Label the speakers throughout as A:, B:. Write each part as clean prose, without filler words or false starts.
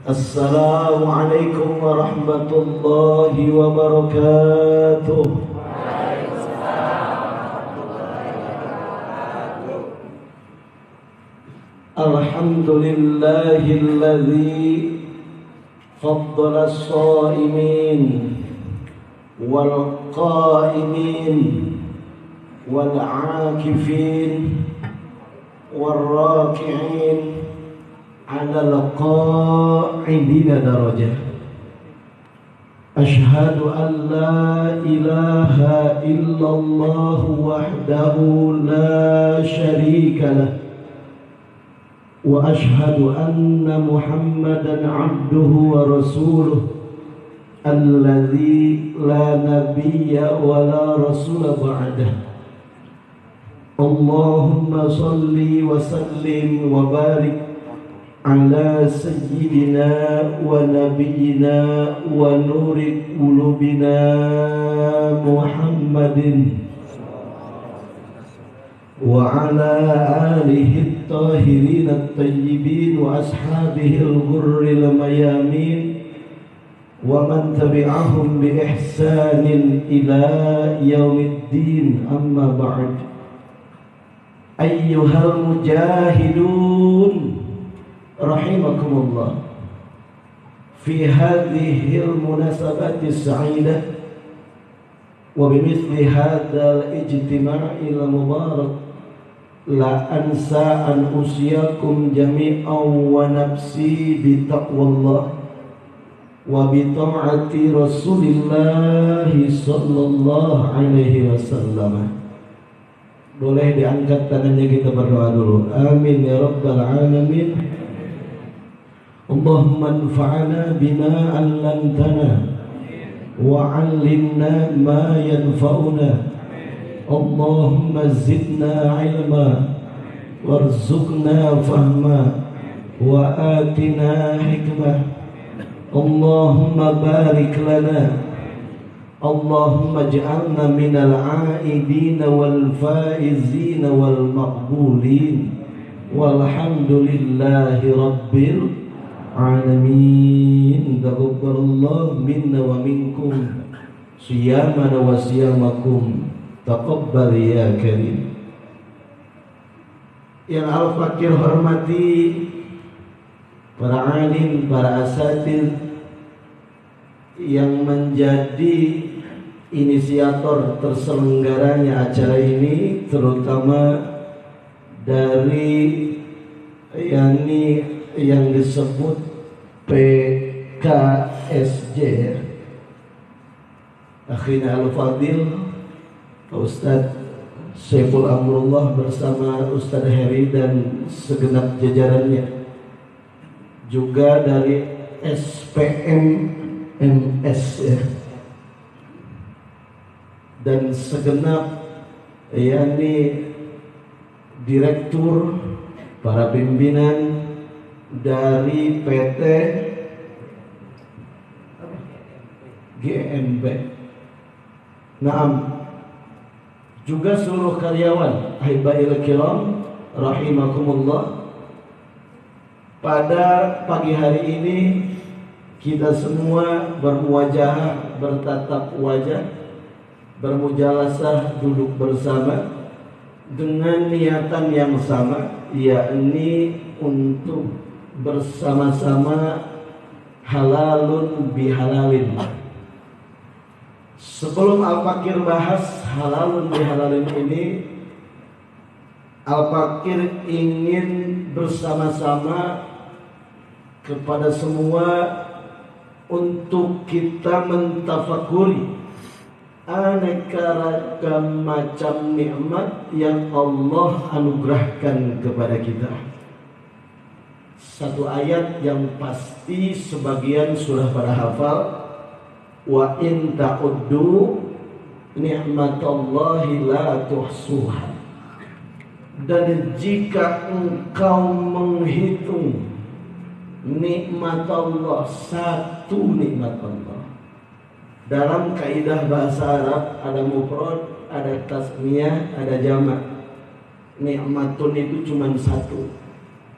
A: Assalamualaikum warahmatullahi wabarakatuh. Alhamdulillahilladzi faddala as-shaimin wal qaimin wal 'akifin wal raki'in 'ala al-qa'idina darajah. Ashhadu an la ilaha illallah wahdahu la syarika lah wa ashhadu anna Muhammadan 'abduhu wa rasuluh alladzi la nabiyya wa la rasula ba'dah. Allahumma salli wa sallim wa barik ala sayyidina wa nabiyyina wa nuri qulubina Muhammadin wa ala alihi at-tahirin at-tayyibin wa ashabihi al-ghurril mayamin wa man tabi'ahum bi ihsanin ila yaumiddin, amma ba'd. Ayyuhal mujahidun rahimakumullah, fi hadhihi al-munasabati as-sa'idah wa bimithli hadzal ijtima'i al-mubarak la ansa an usiyakum jami'an wa nafsi bi taqwallah wa bi ta'ati Rasulillah sallallahu alaihi wasallam. Boleh diangkat tangannya, kita berdoa dulu. Amin ya rabbal alamin. Allahumma anfa'na bima 'allamtana wa 'allimna ma yanfa'una. Allahumma zidna 'ilma warzuqna fahma wa atina hikmah. Allahumma barik lana. Allahumma ij'alna minal 'aidina wal faizina wal maqbulin walhamdulillahi rabbil alamin. Taqabbalallahu minna wa minkum siyamana wa siyamakum, taqabbal ya karim. Yang al-fakir hormati para alim, para asatidz yang menjadi inisiator terselenggaranya acara ini, terutama dari yang disebut PKSJ, akhina al-fadil Ustadz Saiful Amrullah bersama Ustadz Heri dan segenap jajarannya, juga dari SPM MS ya, dan segenap yakni direktur, para pimpinan dari PT GMB. Naam, juga seluruh karyawan ahibail kiram rahimakumullah. Pada pagi hari ini kita semua bermuwajahah, bertatap wajah, bermujalasah, duduk bersama dengan niatan yang sama, yakni untuk bersama-sama halalun bihalalin. Sebelum Al-Fakir bahas halalun bihalalin ini, Al-Fakir ingin bersama-sama kepada semua untuk kita mentafakuri aneka ragam macam nikmat yang Allah anugerahkan kepada kita. Satu ayat yang pasti sebagian sudah pada hafal, wa in ta'uddu ni'matallahi la tuhsuha. Dan jika engkau menghitung nikmat Allah, satu nikmat Allah, dalam kaidah bahasa Arab ada mufrad, ada tasniyah, ada jamak. Nikmatun itu cuma satu.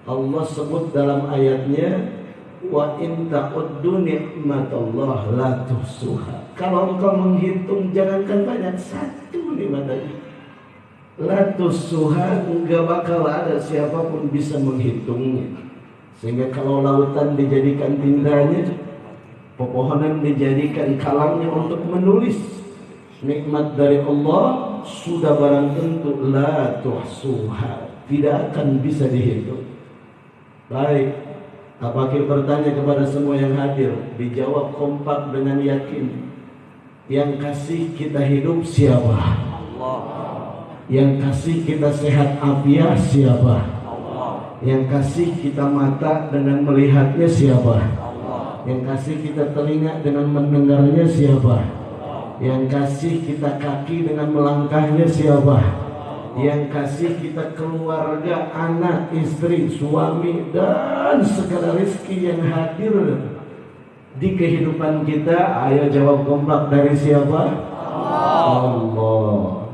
A: Allah sebut dalam ayatnya wa in ta'uddu ni'matallah la tuhsuha. Kalau engkau menghitung jangankan banyak, satu nikmat tadi, la tuhsuha, enggak bakal ada siapapun bisa menghitungnya. Sehingga kalau lautan dijadikan tindanya, pepohonan dijadikan kalamnya untuk menulis nikmat dari Allah, sudah barang tentu la tuhsuha, tidak akan bisa dihitung. Baik, apakah bertanya kepada semua yang hadir, dijawab kompak dengan yakin. Yang kasih kita hidup siapa? Allah. Yang kasih kita sehat afiat siapa? Allah. Yang kasih kita mata dengan melihatnya siapa? Allah. Yang kasih kita telinga dengan mendengarnya siapa? Allah. Yang kasih kita kaki dengan melangkahnya siapa? Yang kasih kita keluarga, anak, istri, suami, dan segala rezeki yang hadir di kehidupan kita. Ayo jawab kompak, dari siapa? Allah.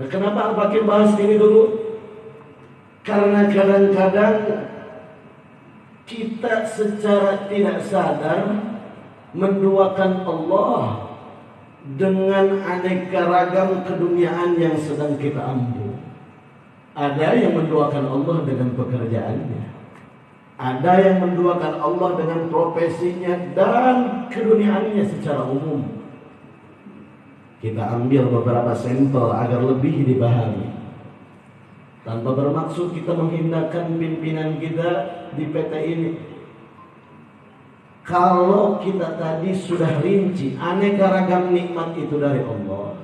A: Nah, kenapa pakai bahas ini dulu? Karena kadang-kadang kita secara tidak sadar menduakan Allah dengan aneka ragam keduniaan yang sedang kita ambil. Ada yang menduakan Allah dengan pekerjaannya, ada yang menduakan Allah dengan profesinya dan keduniaannya secara umum. Kita ambil beberapa sampel agar lebih dipahami, tanpa bermaksud kita menghinakan pimpinan kita di PT ini. Kalau kita tadi sudah rinci aneka ragam nikmat itu dari Allah,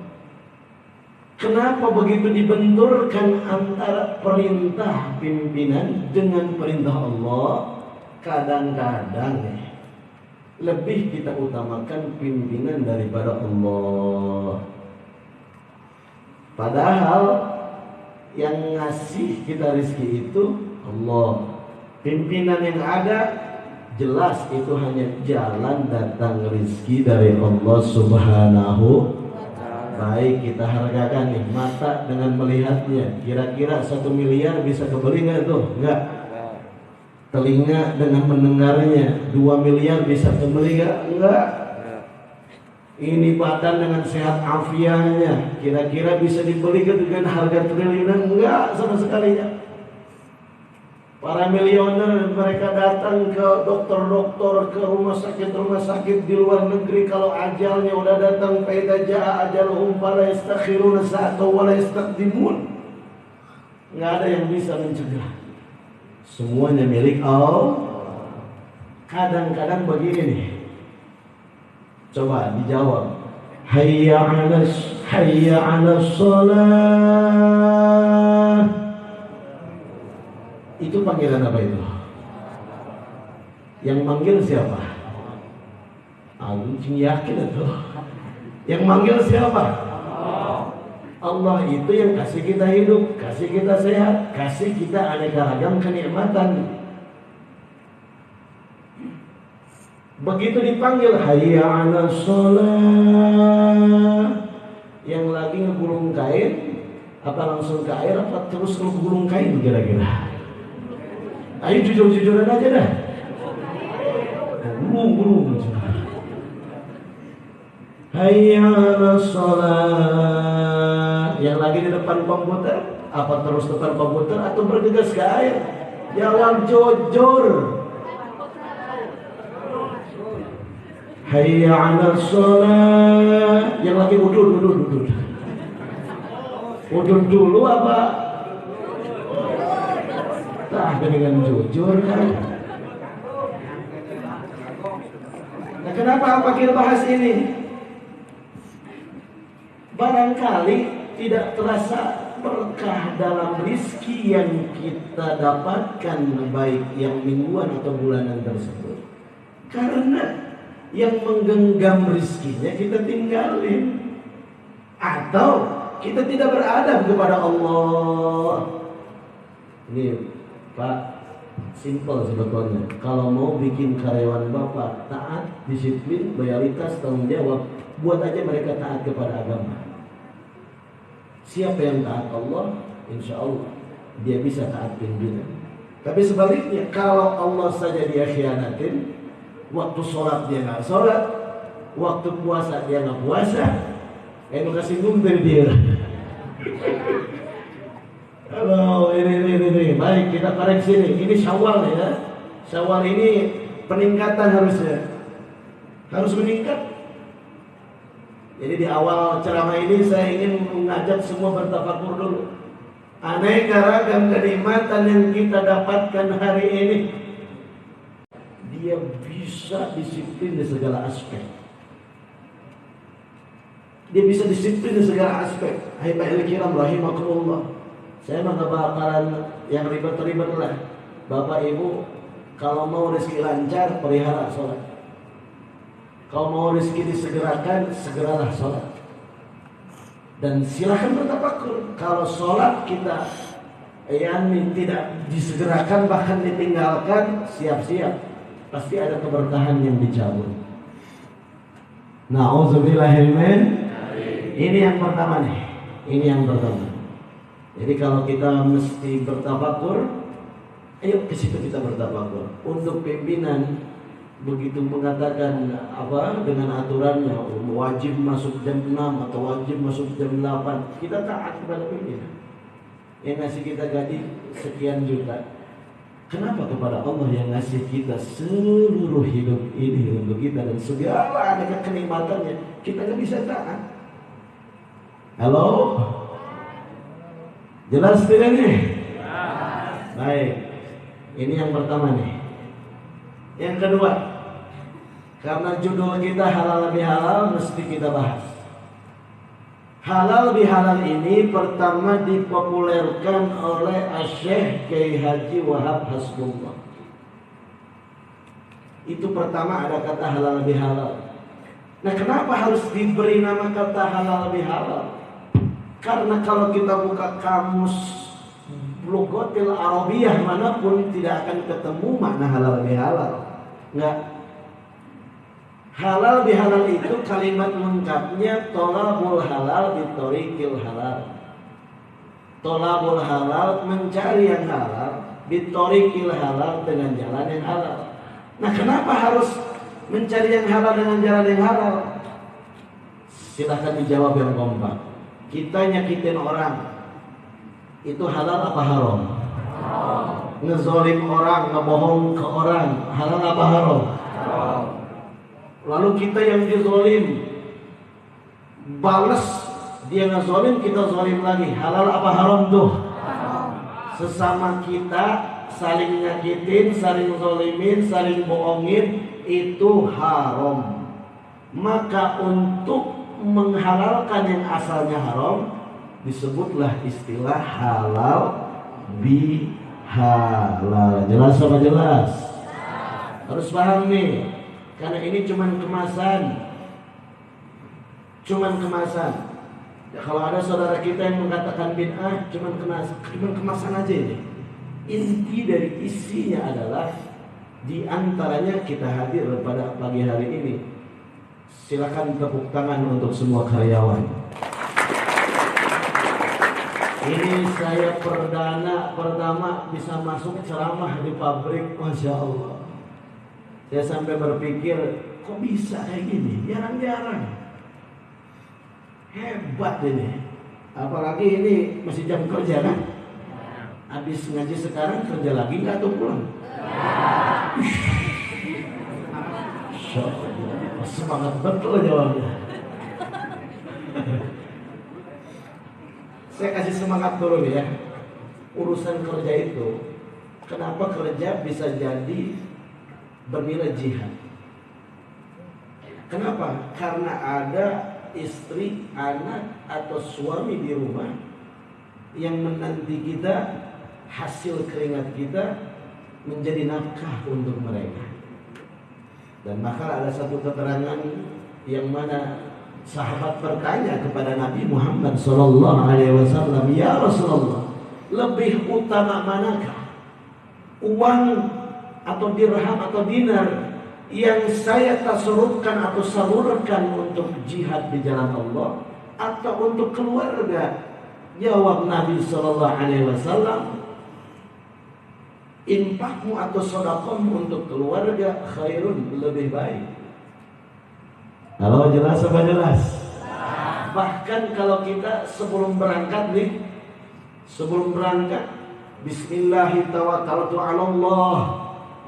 A: kenapa begitu dibenturkan antara perintah pimpinan dengan perintah Allah? Kadang-kadang lebih kita utamakan pimpinan daripada Allah. Padahal yang ngasih kita rezeki itu Allah. Pimpinan yang ada jelas itu hanya jalan datang rezeki dari Allah Subhanahu. Baik, kita hargakan nih mata dengan melihatnya. Kira-kira 1 miliar bisa kebeli nggak tuh? Nggak. Telinga dengan mendengarnya 2 miliar bisa kebeli nggak? Nggak. Ini badan dengan sehat afiahnya, kira-kira bisa dibeli dengan harga triliunan? Nggak sama sekali ya. Para milioner mereka datang ke dokter-dokter, ke rumah sakit di luar negeri. Kalau ajalnya udah datang, faida jaa ajaluhum fala yastakhiruna sa'atan wa la yastaqdimun. Nggak ada yang bisa mencegah. Semuanya milik Allah. Kadang-kadang begini nih, coba dijawab. Hayya 'alas shalah. Itu panggilan apa itu? Yang manggil siapa? Aku yakin itu. Yang manggil siapa? Allah. Itu yang kasih kita hidup, kasih kita sehat, kasih kita aneka ragam kenikmatan. Begitu dipanggil hayya 'alas shalah, yang lagi ngegulung kain, apa langsung ke air, apa terus ngegulung kain kira-kira? Ayo jujur-jujuran aja dah. Gulung. Hayya 'alas shalah, yang lagi di depan komputer, apa terus depan komputer atau bergegas ke air? Jawab jujur. Hayya 'alas shalah, yang lagi udud. Udud dulu apa? Nah, dengan jujur kan. Nah, kenapa kita bahas ini? Barangkali tidak terasa berkah dalam rizki yang kita dapatkan, baik yang mingguan atau bulanan tersebut, karena yang menggenggam rizkinya kita tinggalin, atau kita tidak beradab kepada Allah. Ini Pak, simple sebetulnya. Kalau mau bikin karyawan Bapak taat, disiplin, loyalitas, tanggung jawab, buat aja mereka taat kepada agama. Siapa yang taat Allah, insya Allah dia bisa taat pimpinan. Tapi sebaliknya, kalau Allah saja dia khianatin, waktu sholat dia nggak sholat, waktu puasa dia nggak puasa, kasih dari dia. Halo, ini. Baik, kita koreksi ini. Ini Syawal ya. Syawal ini peningkatan harusnya. Harus meningkat. Jadi di awal ceramah ini saya ingin mengajak semua bertafakur dulu. Aneka ragam kenikmatan yang kita dapatkan hari ini, dia bisa disiplin di segala aspek. Dia bisa disiplin di segala aspek. Ahibbahil kiram rahimakumullah. Saya mah gak bakalan yang ribet-ribet lah. Bapak Ibu, kalau mau rezeki lancar, pelihara sholat. Kalau mau rezeki disegerakan, segeralah sholat. Dan silahkan bertafakur. Kalau sholat kita yang tidak disegerakan, bahkan ditinggalkan, siap-siap pasti ada keberkahan yang dicabut. Na'udzubillahimin. Ini yang pertama nih. Ini yang pertama. Jadi kalau kita mesti bertafakur, ayo ke situ kita bertafakur. Untuk pimpinan begitu mengatakan dengan aturannya wajib masuk jam 6 atau wajib masuk jam 8, kita taat kepada pimpinan yang ngasih kita gaji sekian juta. Kenapa kepada Allah yang ngasih kita seluruh hidup ini untuk kita dan segala aneka kenikmatannya kita nggak bisa taat? Halo, jelas tidak nih? Baik, ini yang pertama nih. Yang kedua, karena judul kita halal bihalal, mesti kita bahas. Halal bihalal ini pertama dipopulerkan oleh Syekh Kiai Haji Wahab Hasbullah. Itu pertama ada kata halal bihalal. Nah, kenapa harus diberi nama kata halal bihalal? Karena kalau kita buka kamus Lughatil Arabiyah manapun tidak akan ketemu makna halal bihalal. Enggak. Halal bihalal itu kalimat lengkapnya tolabul halal bitoriqil halal. Tolabul halal, mencari yang halal, bitoriqil halal, dengan jalan yang halal. Nah, kenapa harus mencari yang halal dengan jalan yang halal? Silahkan dijawab yang kompak. Kita nyakitin orang, itu halal apa haram? Ngezolim orang, ngebohong ke orang, halal apa haram? Lalu kita yang dizolim, balas dia ngezolim, kita zolim lagi, halal apa haram tuh? Sesama kita saling nyakitin, saling zolimin, saling bohongin, itu haram. Maka untuk menghalalkan yang asalnya haram, disebutlah istilah halal bihalal. Jelas apa jelas? Harus paham nih, karena ini cuman kemasan. Ya, kalau ada saudara kita yang mengatakan bid'ah, cuman kemasan aja ini. Inti dari isinya adalah di antaranya kita hadir pada pagi hari ini. Silakan tepuk tangan untuk semua karyawan. Ini saya pertama bisa masuk ceramah di pabrik, Masya Allah. Saya sampai berpikir, kok bisa kayak gini? Jarang-jarang. Hebat ini. Apalagi ini masih jam kerja kan? Habis ngaji sekarang kerja lagi nggak tuh pulang? Semangat betul jawabnya. Saya kasih semangat dulu ya. Urusan kerja itu, kenapa kerja bisa jadi bernilai jihad? Kenapa? Karena ada istri, anak, atau suami di rumah yang menanti kita, hasil keringat kita menjadi nafkah untuk mereka. Dan maka ada satu keterangan yang mana sahabat bertanya kepada Nabi Muhammad SAW, ya Rasulullah, lebih utama manakah, uang atau dirham atau dinar yang saya tasarrufkan atau salurkan untuk jihad di jalan Allah, atau untuk keluarga? Jawab Nabi SAW, infakmu atau sedekahmu untuk keluarga khairun, lebih baik. Kalau jelas apa jelas? Bahkan kalau kita sebelum berangkat nih, Bismillahi tawakkaltu 'ala Allah,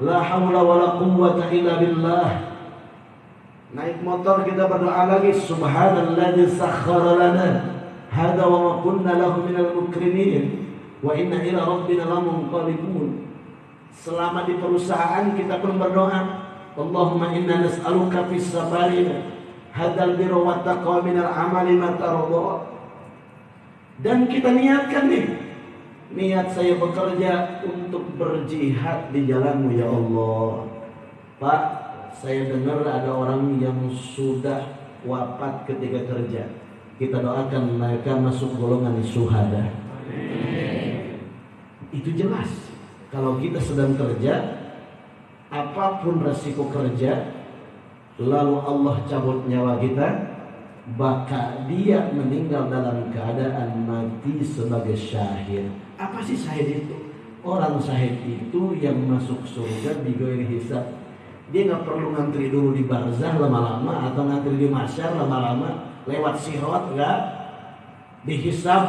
A: la haula wala quwwata illa billah. Naik motor kita berdoa lagi, subhanalladzi sakhkhara lana hada wa ma kunna lahu minal mukrinin wa inna ila rabbina lamunqalibun. Selama di perusahaan kita pun berdoa, Allahumma inna nas'aluka fis safarina hadal birra wa taqwa minal amali ma tarda. Dan kita niatkan nih, niat saya bekerja untuk berjihad di jalanmu ya Allah. Pak, saya dengar ada orang yang sudah wafat ketika kerja. Kita doakan mereka masuk golongan syuhada. Itu jelas. Kalau kita sedang kerja, apapun resiko kerja, lalu Allah cabut nyawa kita, maka dia meninggal dalam keadaan mati sebagai syahid. Apa sih syahid itu? Orang syahid itu yang masuk surga bighairi hisab. Dia nggak perlu ngantri dulu di barzah lama-lama atau ngantri di mahsyar lama-lama, lewat sirat nggak, dihisab,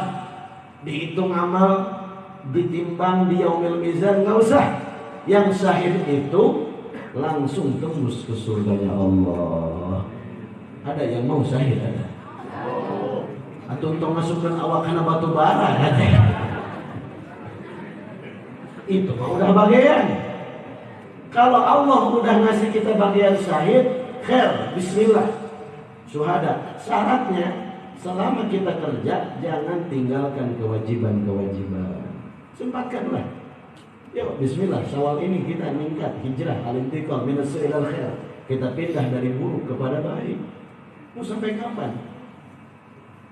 A: dihitung amal, ditimbang di yaumil mizan, nggak usah. Yang syahid itu langsung tembus ke surganya Allah. Ada yang mau syahid ada? Atau untuk masukkan awak kena batu bara ada? Itu udah bagian. Kalau Allah udah ngasih kita bagian syahid, khair, bismillah, syuhada. Syaratnya selama kita kerja jangan tinggalkan kewajiban-kewajiban. Sempatkanlah. Yuk, bismillah, Syawal ini kita meningkat hijrah al-intiqal minas su'il al-khair. Kita pindah dari buruk kepada baik. Mau sampai kapan?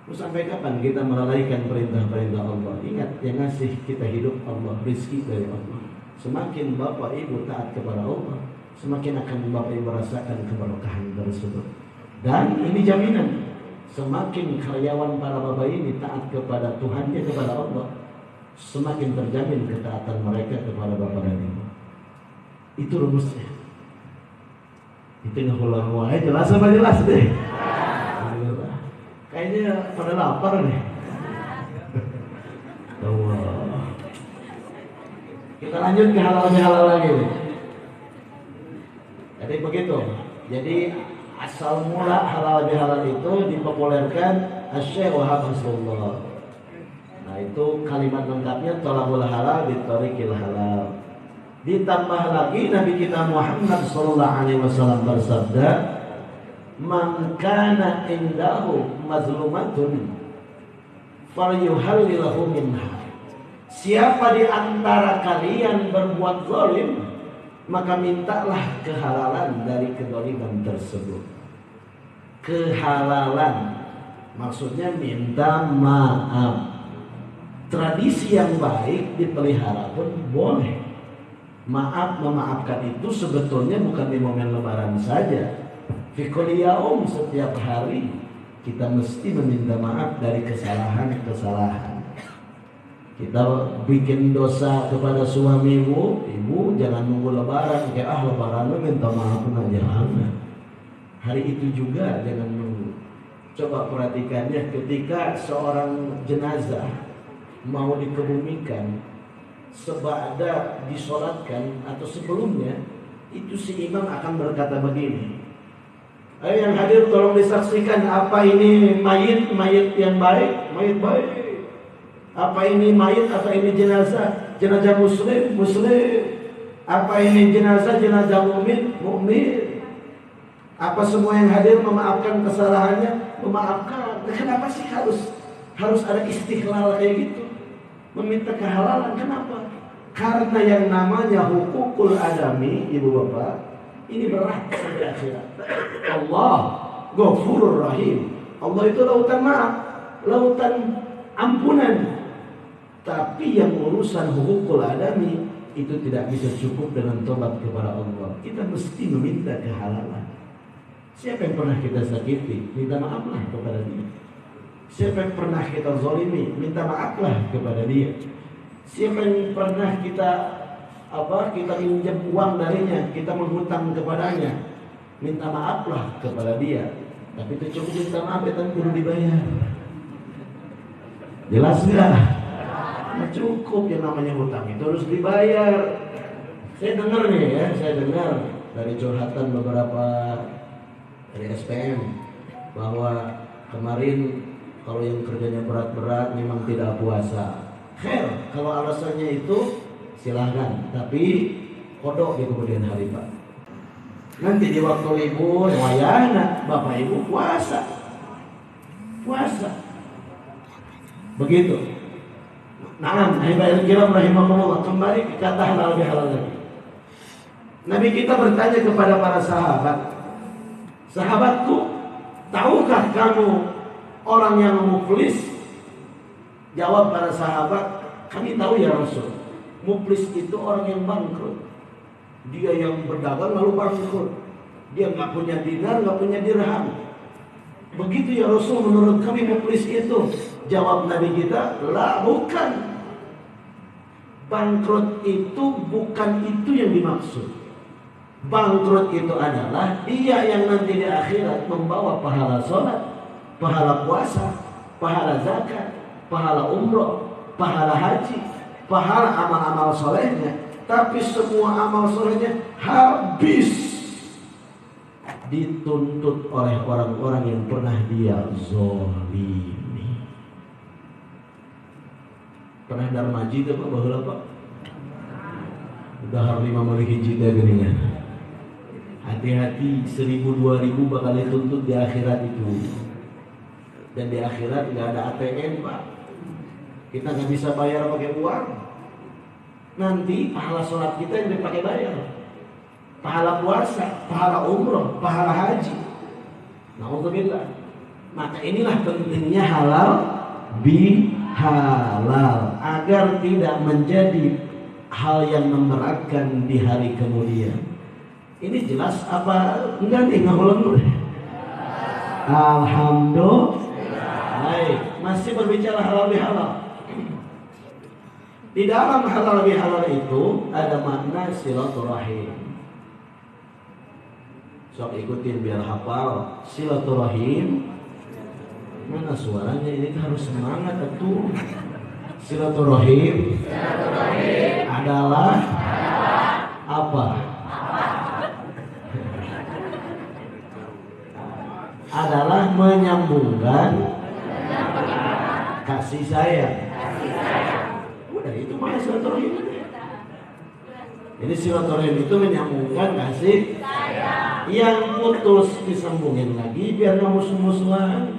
A: Mau sampai kapan kita melalaikan perintah-perintah Allah? Ingat, yang ngasih kita hidup Allah, rizki dari Allah. Semakin bapak ibu taat kepada Allah, semakin akan bapak ibu merasakan keberkahan tersebut. Dan ini jaminan, semakin karyawan para bapak ini taat kepada Tuhannya, kepada Allah, semakin terjamin ketaatan mereka kepada bapak dan ibu. Itu rumusnya. Itu nggak pulang aja, jelas apa jelas deh. Kayaknya pada lapar nih. Allah. Kita lanjut ke halal lagi nih. Jadi begitu. Jadi asal mula halal itu dipopulerkan Asy-Syaikh Wahab Rasulullah. Nah itu kalimat lengkapnya thalabul halal bithariqil halal. Ditambah lagi Nabi kita Muhammad sallallahu alaihi wasallam bersabda, "Man kana indahu mazlumatun falyuhallilahu minha." Siapa di antara kalian berbuat zalim, maka mintalah kehalalan dari kezaliman tersebut. Kehalalan maksudnya minta maaf. Tradisi yang baik dipelihara pun boleh. Maaf, memaafkan itu sebetulnya bukan di momen lebaran saja. Fi kulli yaum, setiap hari kita mesti meminta maaf dari kesalahan-kesalahan. Kita bikin dosa kepada suami ibu jangan nunggu lebaran kayak lebaran lu minta maaf aja. Hari itu juga jangan nunggu. Coba perhatikannya ketika seorang jenazah mau dikebumikan, sebada disolatkan atau sebelumnya, itu si imam akan berkata begini, ayo yang hadir tolong disaksikan, apa ini mayit yang baik, mayit baik, apa ini mayit atau ini jenazah muslim, apa ini jenazah mukmin, apa semua yang hadir memaafkan kesalahannya, memaafkan. Kenapa sih harus ada istiqlal kayak gitu, meminta kehalalan? Kenapa? Karena yang namanya hukukul adami, ibu bapak, ini berat sampai akhirat. Allah Ghafurur Rahim. Allah itu lautan maaf, lautan ampunan. Tapi yang urusan hukukul adami itu tidak bisa cukup dengan tobat kepada Allah. Kita mesti meminta kehalalan. Siapa yang pernah kita sakiti, minta maaflah kepada dia. Siapa yang pernah kita zalimi, minta maaflah kepada dia. Siapa yang pernah kita kita minjem uang darinya, kita menghutang kepadanya, minta maaflah kepada dia. Tapi itu cukup minta maaf, tapi perlu dibayar. Jelas nggak? Nah, cukup yang namanya hutang itu harus dibayar. Saya dengar dari curhatan beberapa dari SPM bahwa kemarin kalau yang kerjanya berat-berat memang tidak puasa. Kalau alasannya itu silahkan, tapi kodok di kemudian hari Pak. Nanti di waktu libur, wayana Bapak Ibu puasa. Begitu. Nah, Ayyuhal kiram rahimahumullah, kembali ke kata halal bihalal lagi. Nabi kita bertanya kepada para sahabat, sahabatku, tahukah kamu orang yang muflis? Jawab para sahabat, kami tahu ya Rasul. Muflis itu orang yang bangkrut. Dia yang berdagang lalu bangkrut. Dia nggak punya dinar, nggak punya dirham. Begitu ya Rasul, menurut kami muflis itu. Jawab Nabi kita, lah bukan. Bangkrut itu bukan itu yang dimaksud. Bangkrut itu adalah dia yang nanti di akhirat membawa pahala sholat, pahala puasa, pahala zakat, pahala umroh, pahala haji, pahala amal-amal solehnya, tapi semua amal solehnya habis dituntut oleh orang-orang yang pernah dia zolimi. Pernah darmaji itu Pak, baheula Pak? Udah hari 5 hiji teh geuningan. Hati-hati, 1000 2000 bakal dituntut di akhirat itu. Dan di akhirat nggak ada ATM Pak. Kita nggak bisa bayar pakai uang. Nanti pahala sholat kita yang dipakai bayar, pahala puasa, pahala umroh, pahala haji. Na'udzubillah. Maka inilah pentingnya halal bihalal, agar tidak menjadi hal yang memberatkan di hari kemudian. Ini jelas apa enggak nih? Ngulang dulu. Alhamdulillah. Baik, masih berbicara halal bihalal. Di dalam halal bihalal itu ada makna silaturahim. Sok ikutin biar hafal. Silaturahim. Mana suaranya ini harus semangat atuh. Silaturahim adalah apa? Adalah menyambungkan kasih sayang. Udah itu mah silaturahim. Jadi silaturahim itu menyambungkan kasih sayang. Yang putus disambungin lagi biar nggak musuh-musuhan.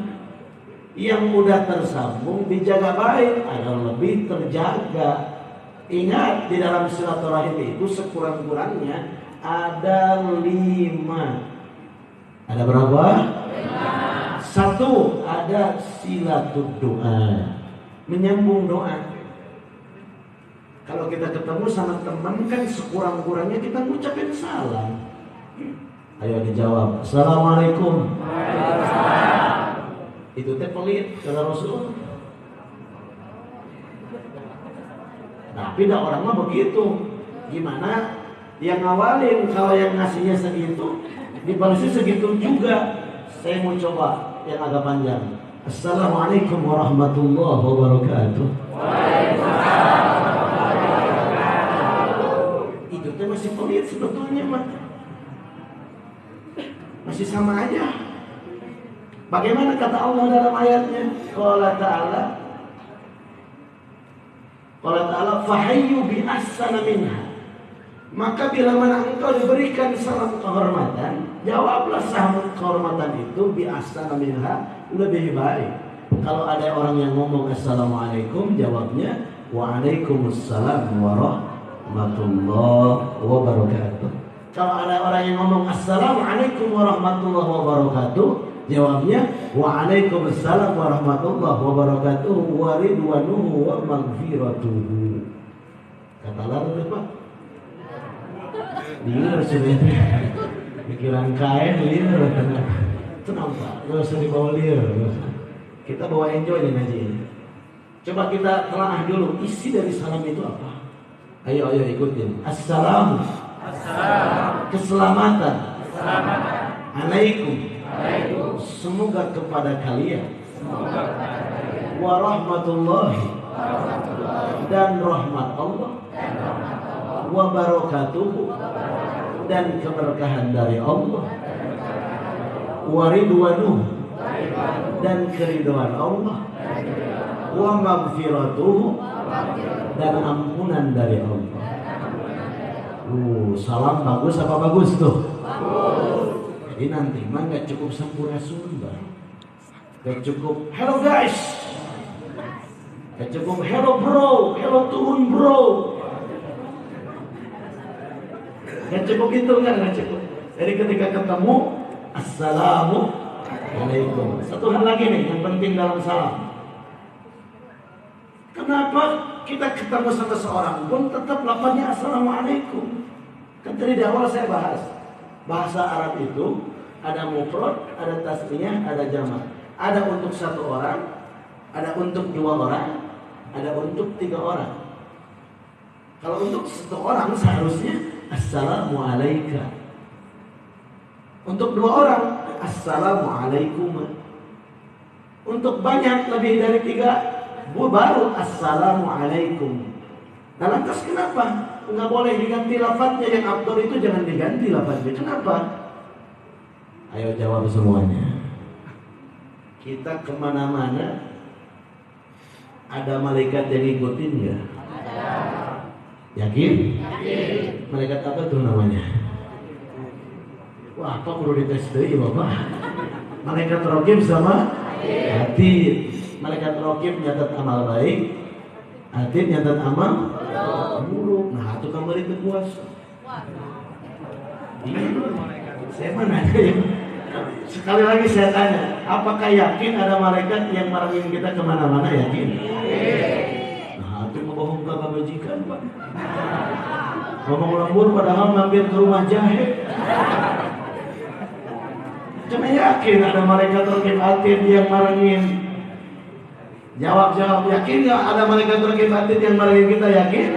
A: Yang udah tersambung dijaga baik agar lebih terjaga. Ingat, di dalam silaturahim itu sekurang-kurangnya ada 5. Ada berapa? 5. 1, ada silatud doa, menyambung doa. Kalau kita ketemu sama teman kan sekurang-kurangnya kita ngucapin salam. Ayo dijawab, Assalamualaikum. Itu teh pelit kata Rasul. Tapi dah orang mah begitu. Gimana yang ngawalin, kalau yang ngasihnya segitu dibalasnya segitu juga. Saya mau coba yang agak panjang. Assalamualaikum warahmatullahi wabarakatuh. Itu teh masih pelit sebetulnya mah. Masih sama aja. Bagaimana kata Allah dalam ayatnya? Qala ta'ala fahayyu bi ahsana minha. Maka bila mana engkau diberikan salam kehormatan, jawablah salam kehormatan itu bi ahsana minha, lebih baik. Kalau ada orang yang ngomong assalamualaikum, jawabnya waalaikumsalam warahmatullahi wabarakatuh. Kalau ada orang yang ngomong assalamualaikum warahmatullahi wabarakatuh, jawabnya waalaikumsalam warahmatullahi wabarakatuh wa ridwanuhu wa maghfiratuhu. Kata lalu Pak. Liur sebenarnya. Pikiran kain liur. Tenang Pak, nggak usah dibawa liur. Kita bawa enjoy nih ngaji ini. Coba kita telah dulu isi dari salam itu apa. Ayo ikutin. Assalamu. Keselamatan. Alaikum. Semoga kepada kalian. Warahmatullahi. Dan rahmat Allah. Wabarakatuhu. Dan keberkahan dari Allah. Waridwanuh. Dan keridhaan Allah. Wa maghfiratuhu. Dan ampunan dari Allah. Salam bagus apa bagus tuh? Jadi nanti mah nggak cukup sampurasun, nggak cukup hello guys, nggak cukup hello bro, hello turun bro, nggak cukup itu, nggak cukup. Jadi ketika ketemu assalamualaikum. Satu hal lagi nih yang penting dalam salam. Kenapa kita ketemu sama seorang pun tetap lafaznya assalamualaikum? Kan tadi di awal saya bahas bahasa Arab itu ada mufrad, ada tasniyah, ada jamak. Ada untuk satu orang, ada untuk dua orang, ada untuk tiga orang. Kalau untuk satu orang seharusnya assalamualaikum. Untuk dua orang assalamualaikum. Untuk banyak lebih dari tiga baru assalamualaikum. Nah lantas kenapa nggak boleh diganti lafadznya? Yang abdur itu jangan diganti lafadznya. Kenapa? Ayo jawab semuanya. Kita kemana-mana ada malaikat yang ngikutin nggak? Yakin? Malaikat apa tuh namanya? Wah, apa perlu dites deh Bapak? Malaikat raqib sama atid. Malaikat raqib nyatat amal baik, atid nyatat amal buruk. Nah, itu kembali ke kuasa. Saya mana ya? Sekali lagi saya tanya, apakah yakin ada malaikat yang marangin kita kemana-mana? Yakin? Nah, itu ngebohong ke majikan, Pak. Ngomong lembur padahal mampir ke rumah jahe. Cuma yakin ada malaikat raqib atid yang marangin. Jawab, yakin nggak ada malaikat raqib atid yang marangin kita? Yakin?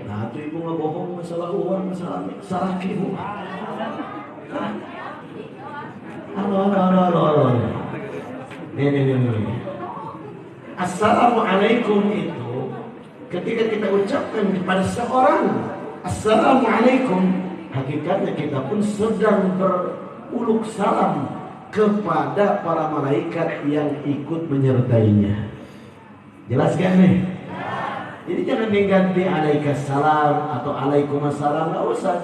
A: Nah, itu ibu ngebohong masalah uang, masalah ibu. Halo. Nih. Assalamualaikum itu ketika kita ucapkan kepada seorang assalamualaikum, hakikatnya kita pun sedang beruluk salam kepada para malaikat yang ikut menyertainya. Jelas kan nih? Jadi jangan diganti alaikassalam atau alaikumassalam, nggak usah.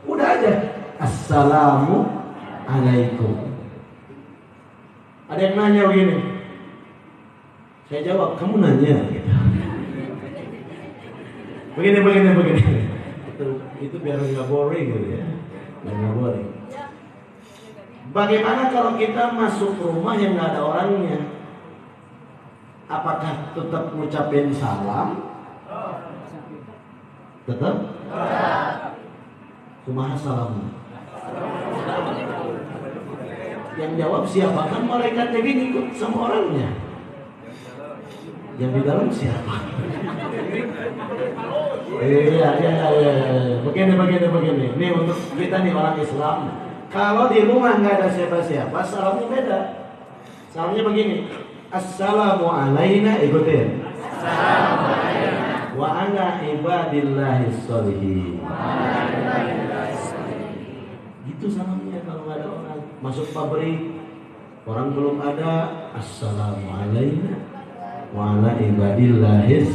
A: Udah aja assalamualaikum. Ada yang nanya begini, saya jawab, kamu nanya gitu. Begini. Itu biar nggak boring gitu ya, biar nggak boring. Bagaimana kalau kita masuk rumah yang nggak ada orangnya? Apakah tetap ngucapin salam? Tetap? Kumaha salam? Yang jawab siapa? Kan malaikat lagi ngikut sama orangnya. Yang di dalam siapa? Iya. Begini. Ini untuk kita nih orang Islam. Kalau di rumah nggak ada siapa-siapa, salamnya beda. Salamnya begini. Assalamualaikum, ikutin. Assalamualaikum. Wa ana ibadillahis sholihin. Gitu salamnya kalau nggak ada orang. Masuk pabrik, orang belum ada, assalamualaikum wa ala ibadillahis.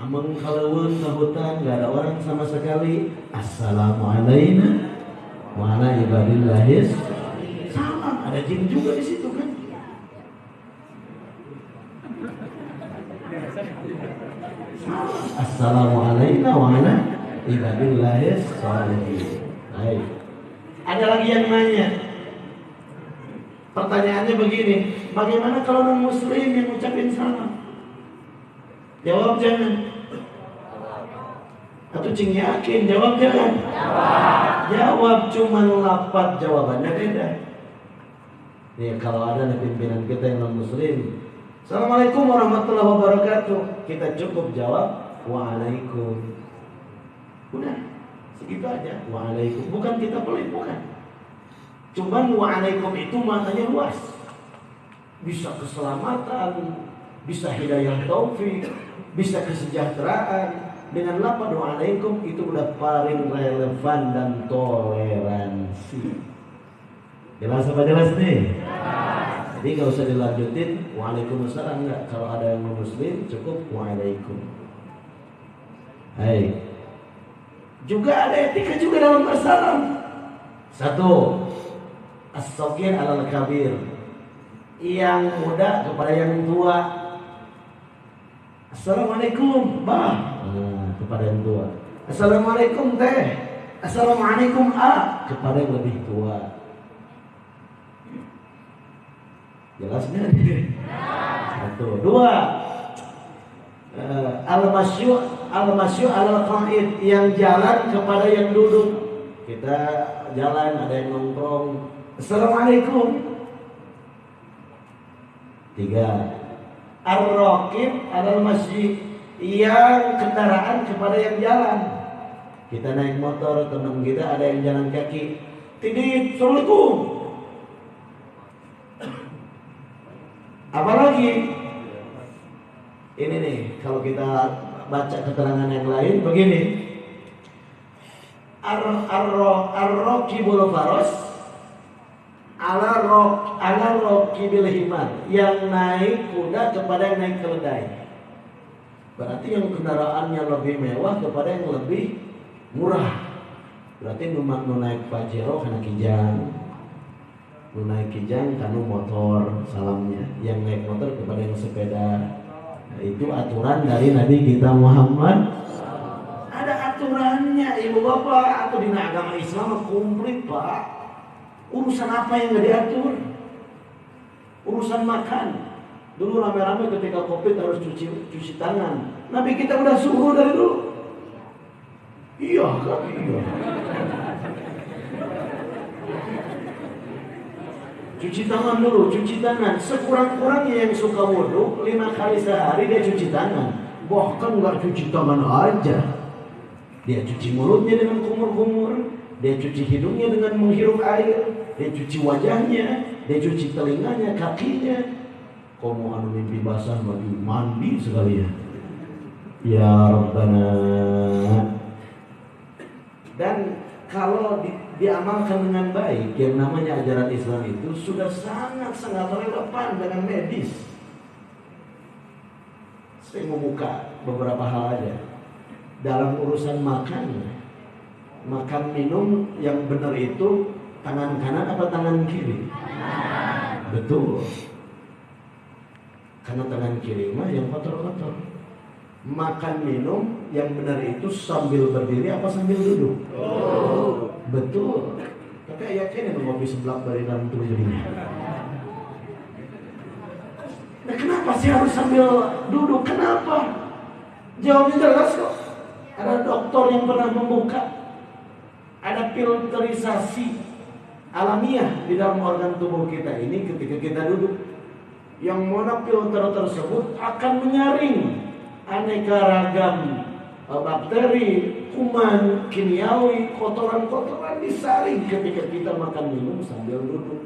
A: Amang kaleuweun ka hutan nggak ada orang sama sekali, assalamualaikum wa ala ibadillahis. Salam, ada jin juga di situ kan? Assalamualaikum wa ala ibadillahis sholihin. Baik. Ada lagi yang nanya. Pertanyaannya begini, bagaimana kalau non muslim yang ucapin salam? Jawab jangan. Atau cing yakin, jawab jangan. Jawab cuma lapat, jawabannya beda. Nih kalau ada nih pimpinan kita yang non muslim, Assalamualaikum warahmatullahi wabarakatuh. Kita cukup jawab waalaikum. Udah, segitu aja. Waalaikum. Bukan kita pelit, bukan. Cuman waalaikum itu maknanya luas. Bisa keselamatan, bisa hidayah taufik, bisa kesejahteraan. Dengan lafaz waalaikum itu udah paling relevan dan toleransi. Jelas apa jelas nih? Jadi gak usah dilanjutin waalaikumsalam, enggak. Kalau ada yang muslim cukup waalaikum. Hai. Juga ada etika juga dalam bersalam. Satu, as-saghir alal kabir. Yang muda kepada yang tua. Assalamualaikum, bah. Nah, kepada yang tua. Assalamualaikum teh. Assalamualaikum kepada yang lebih tua. Jelas nggak? Satu, dua. Al-masyu al-qa'id, yang jalan kepada yang duduk. Kita jalan, ada yang nongkrong. Assalamualaikum. Tiga. Ar-raqib al-masyi, yang kendaraan kepada yang jalan. Kita naik motor, teman kita ada yang jalan kaki. Tidip, assalamualaikum. Apalagi ini nih, kalau kita baca keterangan yang lain begini. Ar-raqibul faras ala raqibil himar, yang naik kuda kepada yang naik keledai. Berarti yang kendaraannya lebih mewah kepada yang lebih murah. Berarti nu naik Pajero kana kijang, nu naik kijang kanu motor salamnya, yang naik motor kepada yang sepeda. Nah, itu aturan dari Nabi kita Muhammad. Ada aturannya, ibu bapak. Atau di agama Islam komplit pak. Urusan apa yang nggak diatur? Urusan makan. Dulu rame-rame ketika COVID harus cuci tangan. Nabi kita udah suruh dari dulu. Iya kan? Iya. Cuci tangan dulu, cuci tangan. Sekurang-kurangnya yang suka wudhu 5 kali sehari dia cuci tangan. Bahkan nggak cuci tangan aja, dia cuci mulutnya dengan kumur-kumur, dia cuci hidungnya dengan menghirup air, dia cuci wajahnya, dia cuci telinganya, kakinya. Komo anu mimpi basah mandi sekalian. Ya Rabbana. Dan kalau diamalkan dengan baik, yang namanya ajaran Islam itu sudah sangat-sangat relevan dengan medis. Saya membuka beberapa hal aja. Dalam urusan makan minum yang benar itu tangan kanan apa tangan kiri? Betul. Karena tangan kiri mah yang kotor-kotor. Makan minum yang benar itu sambil berdiri apa sambil duduk? Betul. Tapi ayatnya yang ngopi seblak dari dalam tubuh dirinya. Nah, kenapa sih harus sambil duduk? Kenapa? Jawabnya jelas kok. Ada dokter yang pernah membuka. Ada filterisasi alamiah di dalam organ tubuh kita ini ketika kita duduk. Yang mana filter tersebut akan menyaring aneka ragam bakteri, kuman, kimiawi, kotoran-kotoran disaring ketika kita makan minum sambil duduk.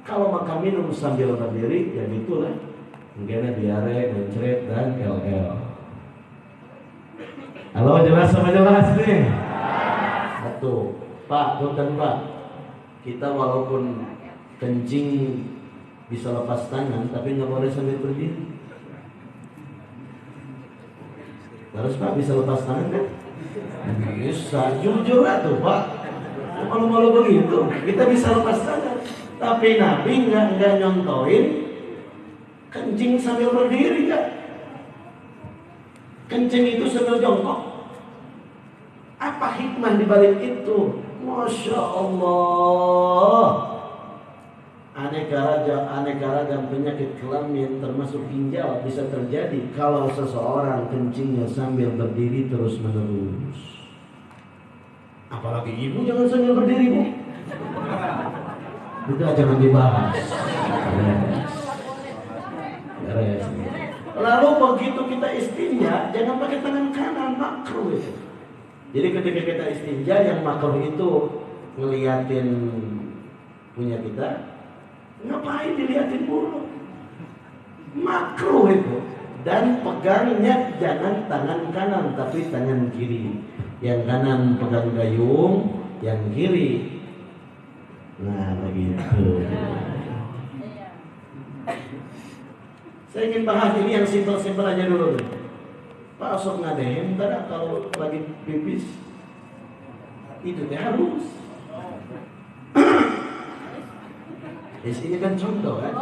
A: Kalau makan minum sambil berdiri, ya gitulah. Mungkin diare, mencret, dan LL. Halo, jelas sama jelas nih? Satu, Pak, punten Pak. Kita walaupun kencing bisa lepas tangan, tapi nggak boleh sambil berdiri. Harus Pak bisa lepas tangan kan? Bisa, jujur tuh Pak. Malu-malu begitu, kita bisa lepas tangan. Tapi Nabi nggak nyontoin kencing sambil berdiri kan? Kencing itu sambil jongkok. Apa hikmah dibalik itu? Masya Allah. Aneka ragam penyakit kelamin termasuk ginjal bisa terjadi kalau seseorang kencingnya sambil berdiri terus menerus. Apalagi ibu jangan sambil berdiri Bu. Udah jangan dibahas. Lalu begitu kita istinja, jangan pakai tangan kanan, makruh itu. Jadi ketika kita istinja, yang makruh itu ngeliatin punya kita, ngapain diliatin mulu? Makruh itu. Dan pegangnya jangan tangan kanan, tapi tangan kiri. Yang kanan pegang gayung, yang kiri. Nah, begitu. Saya ingin bahas ini yang simpel-simpel aja dulu. Pak sok ngadein, ntar kalau lagi pipis itu teh harus. Ini kan contoh kan.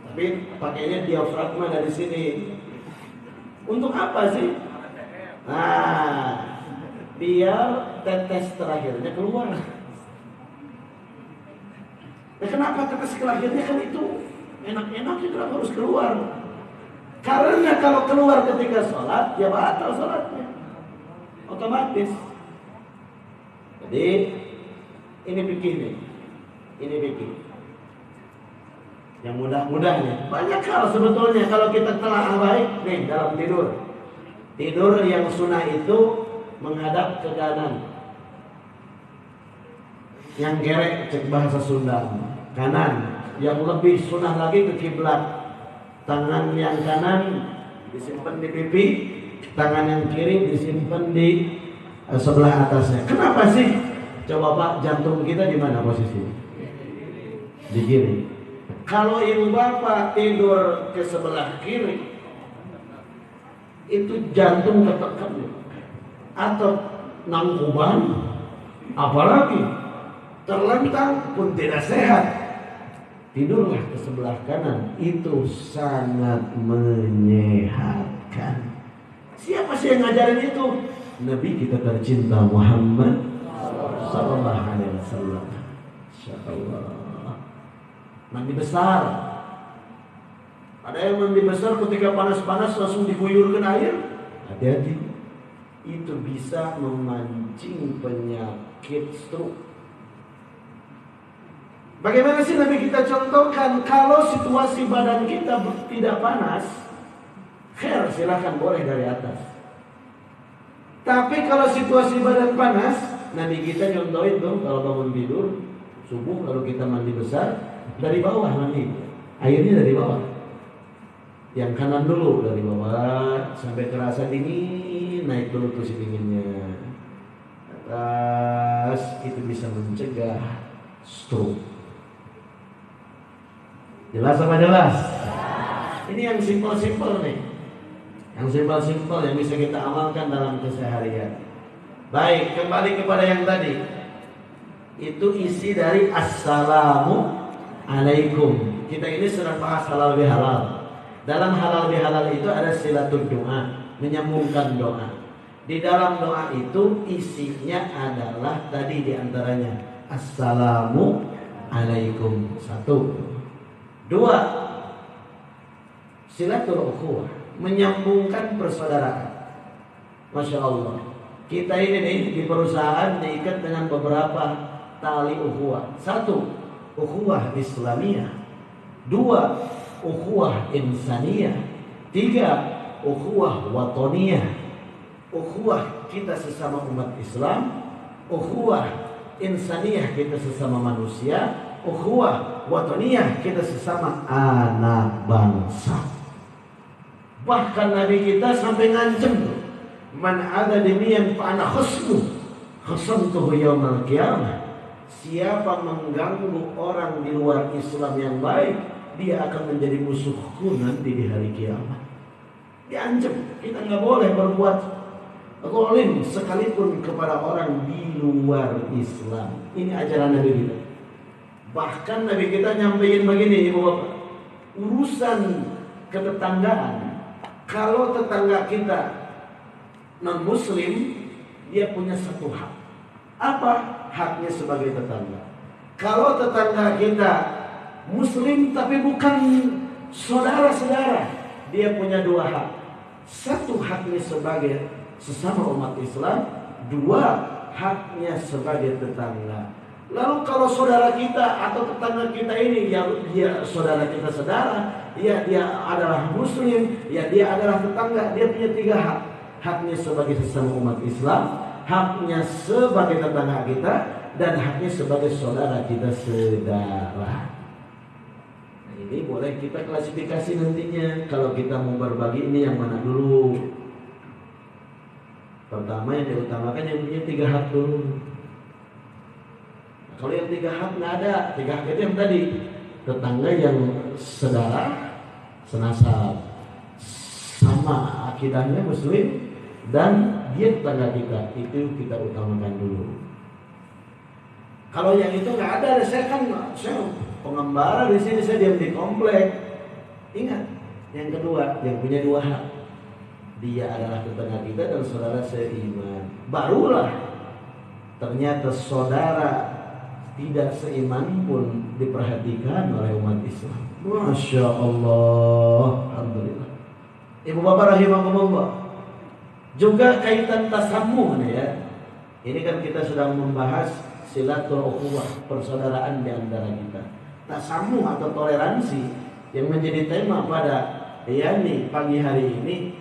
A: Tapi pakainya diafragma dari sini. Untuk apa sih? Nah, biar tetes terakhirnya keluar. Nah, kenapa tetes terakhirnya kan itu enak-enaknya kenapa harus keluar? Karena kalau keluar ketika sholat, ya batal sholatnya. Otomatis. Jadi, ini fikih nih. Ini fikih. Yang mudah-mudahnya. Banyak hal sebetulnya kalau kita telah baik nih dalam tidur. Tidur yang sunnah itu menghadap ke kanan. Yang gerek cek bahasa Sunda. Kanan. Yang lebih sunnah lagi ke kiblat. Tangan yang kanan disimpan di pipi, tangan yang kiri disimpan di sebelah atasnya. Kenapa sih? Coba Pak, jantung kita di mana posisi? Di kiri. Kalau ibu bapak tidur ke sebelah kiri, itu jantung ketekan atau nangkuban, apalagi terlentang pun tidak sehat. Tidurlah ke sebelah kanan, itu sangat menyehatkan. Siapa sih yang ngajarin itu? Nabi kita tercinta Muhammad sallallahu alaihi wasallam. Insyaallah. Mandi besar. Ada yang mandi besar ketika panas-panas langsung diguyurkan air. Hati-hati. Itu bisa memancing penyakit stroke. Bagaimana sih Nabi kita contohkan? Kalau situasi badan kita tidak panas, khair, silakan boleh dari atas. Tapi kalau situasi badan panas, Nabi kita contohin tuh kalau bangun tidur subuh, kalau kita mandi besar dari bawah mandi, airnya dari bawah. Yang kanan dulu dari bawah sampai terasa dingin, naik dulu tuh si dinginnya. Atas itu bisa mencegah stroke. Jelas apa jelas? Ini yang simpel-simpel nih. Yang simpel-simpel yang bisa kita amalkan dalam keseharian. Baik, kembali kepada yang tadi. Itu isi dari Assalamu alaikum. Kita ini sedang bahas halal bihalal. Dalam halal bihalal itu ada silatul doa, menyambungkan doa. Di dalam doa itu isinya adalah tadi diantaranya Assalamu alaikum. 1. 2, silatul ukhuwah, menyambungkan persaudaraan. Masya Allah, kita ini nih di perusahaan diikat dengan beberapa tali ukhuwah. 1, ukhuwah Islamiyah. 2, ukhuwah insaniyah. 3, ukhuwah watoniyah. Ukhuwah kita sesama umat Islam. Ukhuwah insaniyah kita sesama manusia. Ukhuwah wataniyah kita sesama anak bangsa. Bahkan Nabi kita sampai ngancem, man ada demian fa ana khasamtuhu yaumil qiyamah. Siapa mengganggu orang di luar Islam yang baik, dia akan menjadi musuhku nanti di hari kiamat. Diancam, kita nggak boleh berbuat zalim sekalipun kepada orang di luar Islam. Ini ajaran Nabi kita. Bahkan Nabi kita nyampein begini, ibu bapak, urusan ketetanggaan. Kalau tetangga kita non muslim, dia punya satu hak. Apa haknya sebagai tetangga? Kalau tetangga kita muslim tapi bukan saudara-saudara, dia punya 2 hak. 1, haknya sebagai sesama umat Islam. 2, haknya sebagai tetangga. Lalu kalau saudara kita atau tetangga kita ini yang dia saudara kita saudara, ya dia adalah muslim, ya dia adalah tetangga, dia punya 3 hak. Haknya sebagai sesama umat Islam, haknya sebagai tetangga kita, dan haknya sebagai saudara kita saudara. Nah, ini boleh kita klasifikasi nantinya. Kalau kita mau berbagi ini yang mana dulu? Pertama yang diutamakan yang punya 3 hak dulu. Kalau yang 3 hak nggak ada, 3 hak itu yang tadi, tetangga yang saudara, senasab, sama akidahnya muslim, dan dia tetangga kita, itu kita utamakan dulu. Kalau yang itu nggak ada, saya pengembara di sini, saya diam di komplek. Ingat, yang kedua, yang punya 2 hak, dia adalah tetangga kita dan saudara seiman. Barulah ternyata saudara tidak seiman pun diperhatikan oleh umat Islam. Masya Allah, alhamdulillah. Ibu bapak rahimakumullah. Juga kaitan tasamuh nih ya. Ini kan kita sedang membahas silatul ukhuwah, persaudaraan di antara kita. Tasamuh atau toleransi yang menjadi tema pada pagi hari ini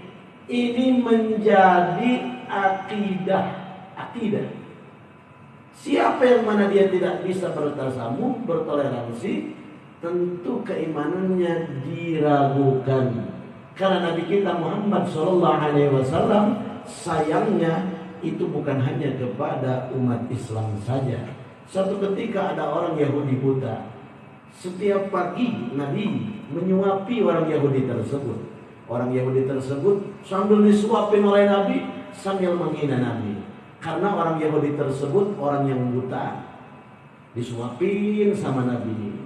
A: menjadi akidah. Siapa yang mana dia tidak bisa bertasamuh, bertoleransi, tentu keimanannya diragukan. Karena Nabi kita Muhammad SAW sayangnya itu bukan hanya kepada umat Islam saja. Suatu ketika ada orang Yahudi buta. Setiap pagi Nabi menyuapi orang Yahudi tersebut. Orang Yahudi tersebut sambil disuapin oleh Nabi, sambil menghina Nabi. Karena orang Yahudi tersebut orang yang buta, disuapin sama Nabi.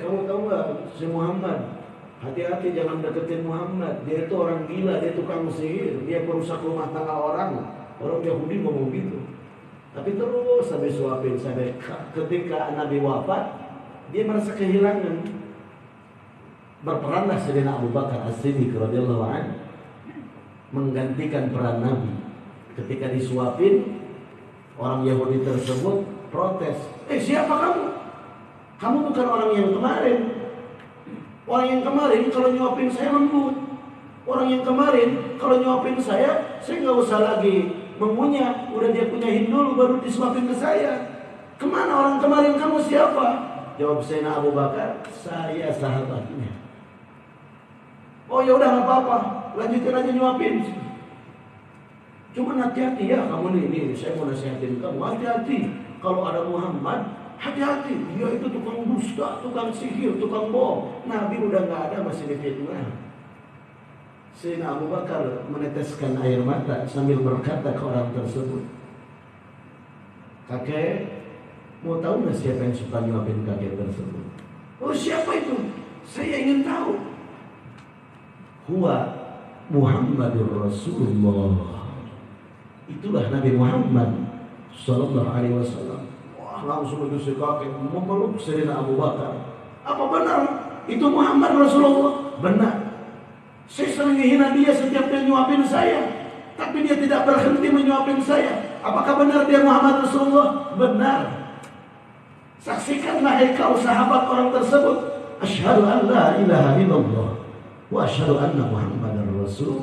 A: Kamu tahu nggak si Muhammad? Hati-hati jangan deketin Muhammad. Dia itu orang gila, dia tukang sihir, dia perusak rumah tangga orang. Orang Yahudi ngomong gitu. Tapi terus sampai suapin, sampai ketika Nabi wafat, dia merasa kehilangan. Berperanlah Sayyidina Abu Bakar As-Siddiq radhiyallahu anhu menggantikan peran Nabi. Ketika disuapin, orang Yahudi tersebut protes. Siapa kamu? Kamu bukan orang yang kemarin. Orang yang kemarin kalau nyuapin saya lembut. Orang yang kemarin kalau nyuapin saya nggak usah lagi mengunyah. Udah dia kunyahin dulu baru disuapin ke saya. Kemana orang kemarin, kamu siapa? Jawab Sayyidina Abu Bakar, saya sahabatnya. Oh ya udah nggak apa-apa, lanjutin aja nyuapin. Cuma hati-hati ya kamu ini saya mau nasihatin kamu, hati-hati. Kalau ada Muhammad, hati-hati. Dia itu tukang dusta, tukang sihir, tukang bohong. Nabi udah nggak ada, masih difitnah. Sayyidina Abu Bakar meneteskan air mata sambil berkata ke orang tersebut, kakek, mau tahu nggak siapa yang suka nyuapin kakek tersebut? Oh siapa itu? Saya ingin tahu. Huwa Muhammadur Rasulullah. Itulah Nabi Muhammad Sallallahu Alaihi Wasallam. Wah, langsung itu si kakek memeluk Sayyidina Abu Bakar. Apa benar itu Muhammad Rasulullah? Benar. Saya sering menghina dia setiap dia nyuapin saya, tapi dia tidak berhenti menyuapin saya. Apakah benar dia Muhammad Rasulullah? Benar. Saksikanlah hai kau sahabat orang tersebut. Asyhadu an la ilaha illallah wa asyhadu anna Muhammadar Rasul.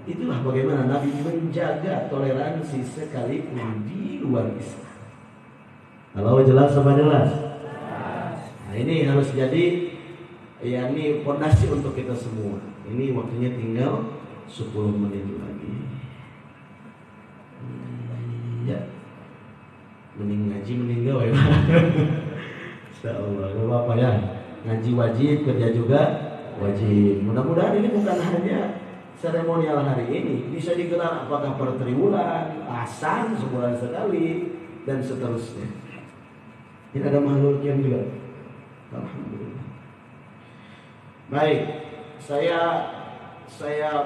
A: Itulah bagaimana Nabi menjaga toleransi sekalipun di luar Islam. Kalau jelas apa jelas? Nah ini harus jadi ini fondasi untuk kita semua. Ini waktunya tinggal 10 menit lagi. Ya, mending ngaji mending gawe. Insyaallah, gak apa-apa ya. Ngaji wajib, kerja juga wajib. Mudah-mudahan ini bukan hanya seremonial hari ini, bisa digelar apakah per triwulan, asan sebulan sekali, dan seterusnya. Tidak ada makhluk yang juga. Alhamdulillah. Baik, saya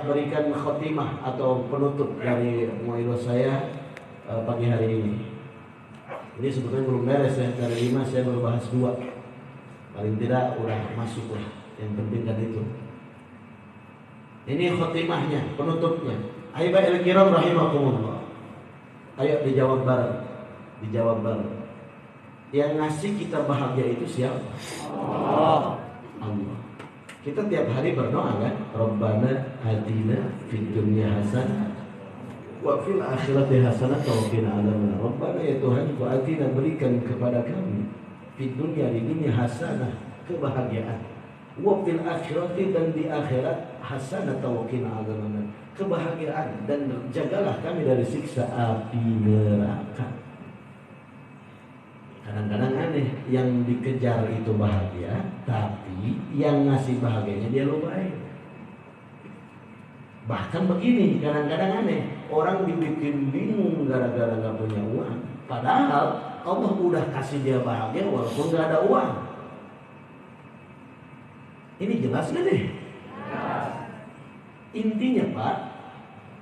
A: berikan khotimah atau penutup dari mu'idah saya pagi hari ini. Ini sebetulnya belum beres ya, dari 5 saya baru bahas 2. Paling tidak udah masuk lah, yang penting kan itu. Ini khotimahnya, penutupnya. Ahibatul kiram rahimakumullah. Ayo dijawab bareng. Yang ngasih kita bahagia itu siapa? Allah. Kita tiap hari berdoa kan, Rabbana atina fid dunya hasanah wa fil akhirati hasanah wa qina adzabannar. Rabbana ya Tuhan, ku atina, berikan kepada kami fid dunya, di dunia hasanah, kebahagiaan, wa fil akhirati, dan di akhirat hasanah wa qina adzabannar, kebahagiaan, dan jagalah kami dari siksa api neraka. Kadang-kadang aneh, yang dikejar itu bahagia, tapi yang ngasih bahagianya dia lupain. Bahkan begini, kadang-kadang aneh, orang dibikin bingung gara-gara gak punya uang. Padahal Allah udah kasih dia bahagia walaupun gak ada uang. Ini jelas gak deh? Intinya Pak,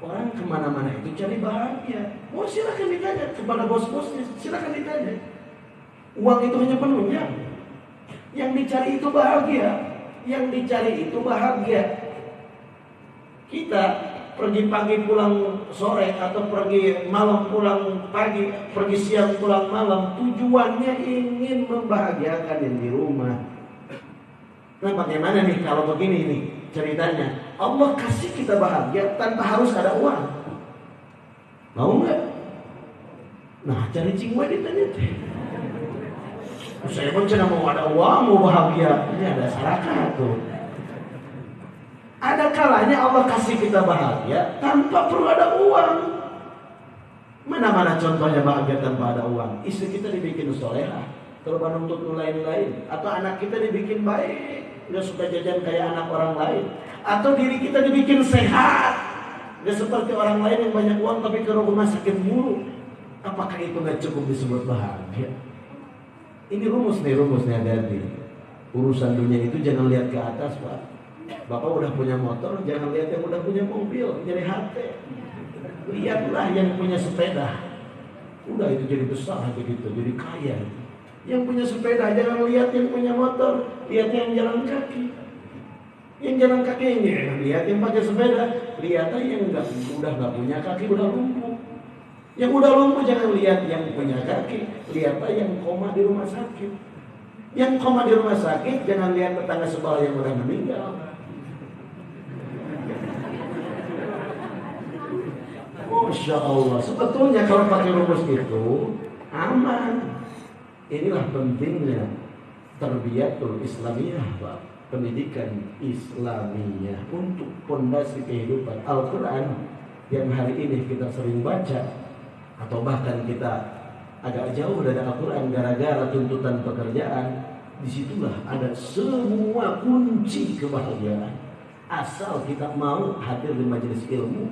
A: orang kemana-mana itu cari bahagia. Oh silakan ditanya kepada bos-bosnya, silakan ditanya. Uang itu hanya penunjang. Yang dicari itu bahagia. Yang dicari itu bahagia. Kita pergi pagi pulang sore, atau pergi malam pulang pagi, pergi siang pulang malam, tujuannya ingin membahagiakan yang di rumah. Nah bagaimana nih kalau begini nih ceritanya? Allah kasih kita bahagia tanpa harus ada uang. Mau nggak? Nah cari cingwe ditanya teh. Saya pun tidak mau ada uang, mau bahagia. Ini ada salah tuh. Ada kalanya Allah kasih kita bahagia tanpa perlu ada uang. Mana-mana contohnya bahagia tanpa ada uang? Istri kita dibikin solehah, terus untuk lain-lain. Atau anak kita dibikin baik, nggak suka jajan kayak anak orang lain. Atau diri kita dibikin sehat, nggak seperti orang lain yang banyak uang tapi ke rumah sakit mulu. Apakah itu nggak cukup disebut bahagia? Ini rumusnya hati-hati. Urusan dunia itu jangan lihat ke atas Pak. Bapak udah punya motor, jangan lihat yang udah punya mobil, jadi hati. Lihatlah yang punya sepeda. Udah itu jadi besar aja gitu, jadi kaya. Yang punya sepeda jangan lihat yang punya motor, lihat yang jalan kaki. Yang jalan kaki ini lihat yang pakai sepeda, lihat aja yang udah nggak punya kaki, udah lumpuh. Yang udah lumpuh jangan lihat yang punya kaki, lihat aja yang koma di rumah sakit. Yang koma di rumah sakit jangan lihat tetangga sebelah yang udah meninggal. Masya Allah, sebetulnya kalau pakai rumus itu aman. Inilah pentingnya terbiyatul Islamiyah Pak, pendidikan Islamiyah untuk fondasi kehidupan. Al-Quran yang hari ini kita sering baca, atau bahkan kita agak jauh dari Al-Quran gara-gara tuntutan pekerjaan, disitulah ada semua kunci kebahagiaan. Asal kita mau hadir di majelis ilmu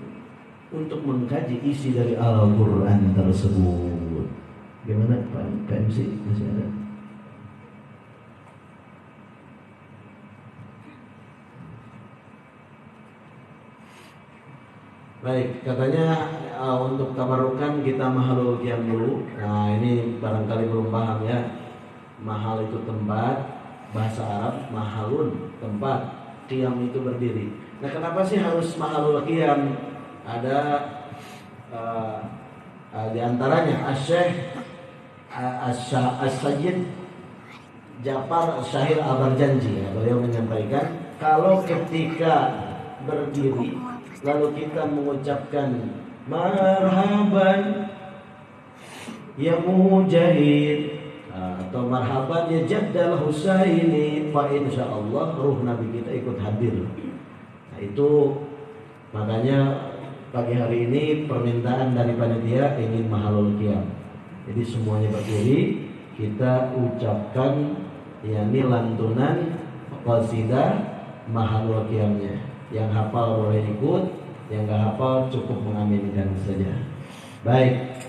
A: untuk mengkaji isi dari Al-Quran tersebut. Gimana Pak MC? Masih ada? Baik, katanya untuk tabarukan kita mahalul qiyam dulu. Nah ini barangkali belum paham ya. Mahal itu tempat, bahasa Arab mahalun, tempat, qiyam itu berdiri. Nah kenapa sih harus mahalul qiyam? Ada di antaranya Asy-Syaikh As-Sayyid Ja'far Syahir Al-Barjanji ya, beliau menyampaikan kalau ketika berdiri lalu kita mengucapkan marhaban ya mujahid atau marhaban ya jaddal Husaini, fa insyaallah ruh Nabi kita ikut hadir. Nah itu makanya pagi hari ini permintaan dari panitia ingin mahalul qiyam. Jadi semuanya berdiri, kita ucapkan yakni lantunan qasidah mahalul qiyamnya. Yang hafal boleh ikut, yang nggak hafal cukup mengaminkan saja. Baik,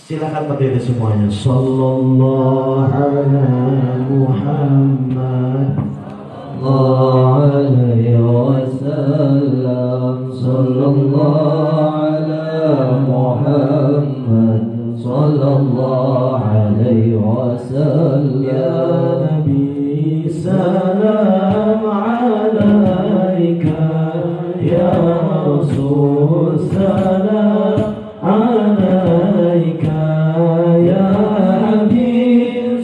A: silakan berdiri semuanya. Sallallahu ala Muhammad, alaihi wasallam. Sallallahu ala Muhammad, sallallahu alaihi wasallam. Ya Nabi salam alaika, ya Rasul salam alaika, ya Habib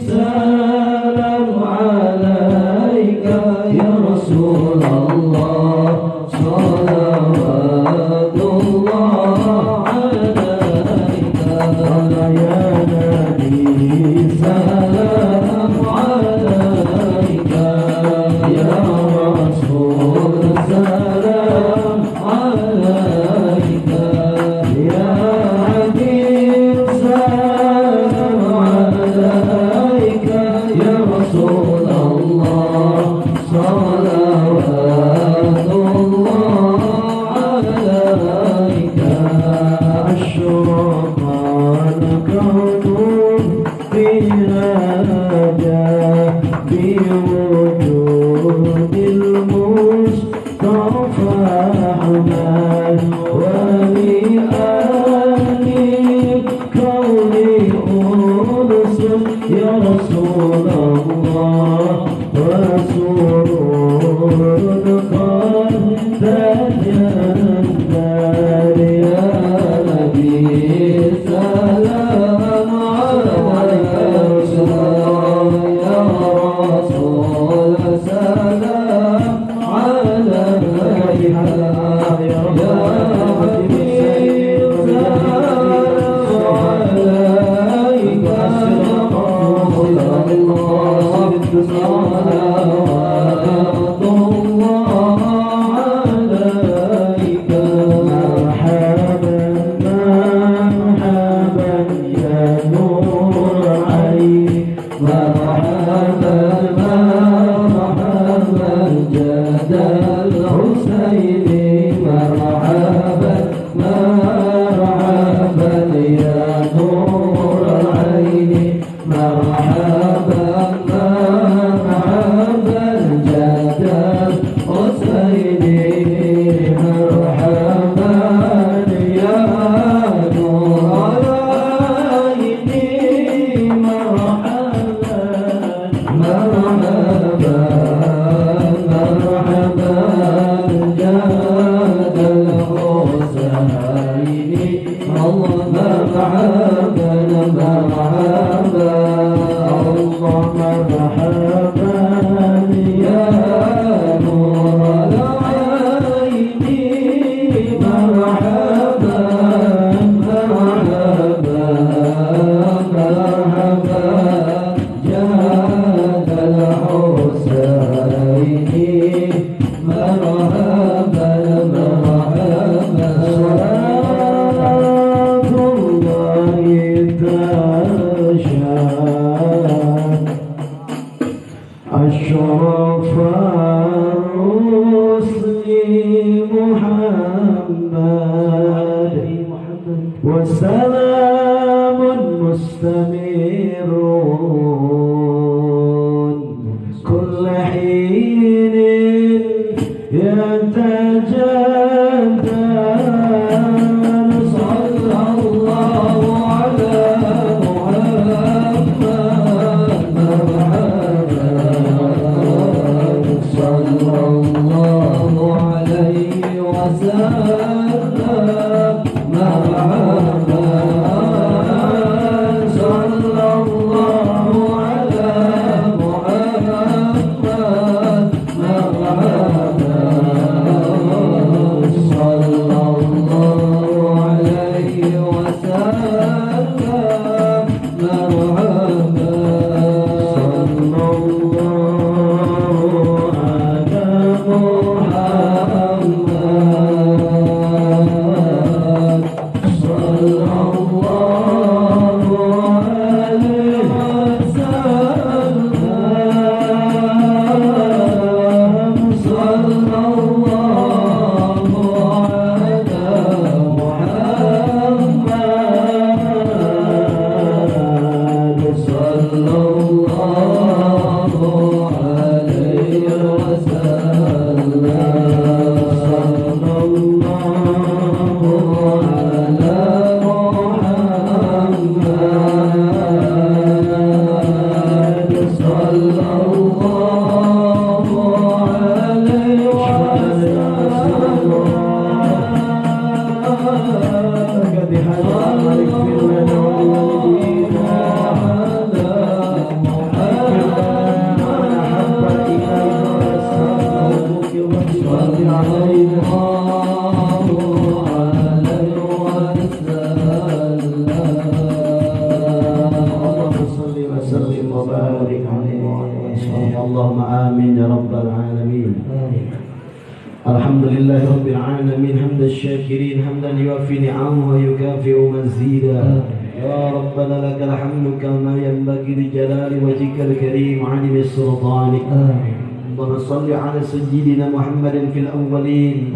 A: سيدنا محمد في الأولين